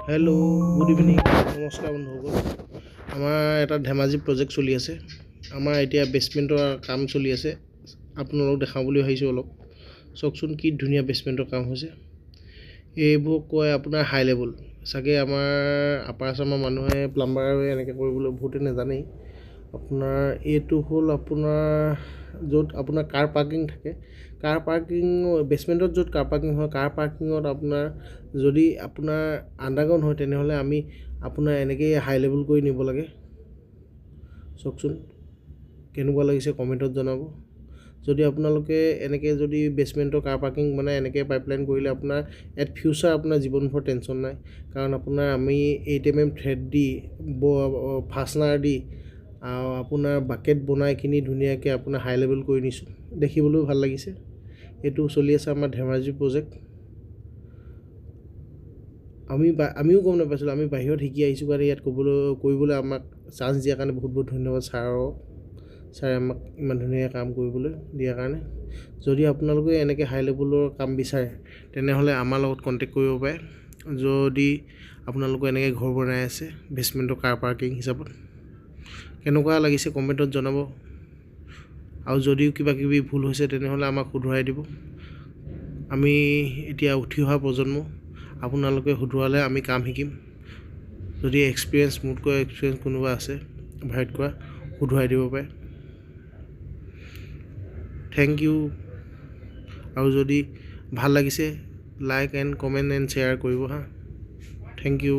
Hello' good evening নমস্কাৰ বন্ধুসকল। আমাৰ এটা ধেমাজি প্ৰজেক্ট চলি আছে। আমাৰ এতিয়া বেছমেণ্টৰ কাম চলি আছে। আপোনালোকক দেখাওঁ বুলি ভাবিছোঁ। অলপ চাওকচোন কি ধুনীয়া বেছমেণ্টৰ কাম হৈছে। এইবোৰ কয় আপোনাৰ হাই লেভেল। চাগে আমাৰ আপাৰ আচামৰ মানুহে প্লাম্বাৰ এনেকৈ কৰিবলৈ বহুতে নাজানেই। আপোনাৰ এইটো হ'ল আপোনাৰ য'ত আপোনাৰ কাৰ পাৰ্কিং থাকে। কাৰ পাৰ্কিং বেছমেণ্টত য'ত কাৰ পাৰ্কিং হয়, কাৰ পাৰ্কিঙত আপোনাৰ যদি আপোনাৰ আণ্ডাৰগ্ৰাউণ্ড হয় তেনেহ'লে আমি আপোনাৰ এনেকৈ হাই লেভেল কৰি নিব লাগে। চাওকচোন কেনেকুৱা লাগিছে কমেণ্টত জনাব। যদি আপোনালোকে এনেকৈ যদি বেছমেণ্টৰ কাৰ পাৰ্কিং মানে এনেকৈ পাইপলাইন কৰিলে আপোনাৰ এট ফিউচাৰ আপোনাৰ জীৱনভৰ টেনশ্যন নাই। কাৰণ আপোনাৰ আমি 8mm থ্ৰেড দি ফাষ্টনাৰ দি আপোনাৰ বাকেট বনাই কিনি ধুনীয়াকৈ আপোনাৰ হাই লেভেল কৰি নিছোঁ। দেখিবলৈও ভাল লাগিছে। এইটো চলি আছে আমাৰ ধেমাজি প্ৰজেক্ট। আমিও গম নাপাইছিলোঁ। আমি বাহিৰত শিকি আহিছোঁ কাৰণে ইয়াত কৰিবলৈ আমাক চান্স দিয়াৰ কাৰণে বহুত বহুত ধন্যবাদ ছাৰক। ছাৰে আমাক ইমান ধুনীয়া কাম কৰিবলৈ দিয়াৰ কাৰণে। যদি আপোনালোকে এনেকৈ হাই লেভেলৰ কাম বিচাৰে তেনেহ'লে আমাৰ লগত কণ্টেক্ট কৰিব পাৰে। যদি আপোনালোকে এনেকৈ ঘৰ বনাই আছে বেছমেণ্টৰ কাৰ পাৰ্কিং হিচাপত, কেনেকুৱা লাগিছে কমেণ্টত জনাব। আৰু যদিও কিবা কিবি ভুল হৈছে তেনেহ'লে আমাক শুধৰাই দিব। আমি এতিয়া উঠি অহা প্ৰজন্ম, আপোনালোকে শুধৰালে আমি কাম শিকিম। যদি মোতকৈ এক্সপিৰিয়েঞ্চ কোনোবা আছে বাহিৰত কৰা, শুধৰাই দিব পাৰে। Thank you. আৰু যদি ভাল লাগিছে like and comment and share কৰিব হা। Thank U.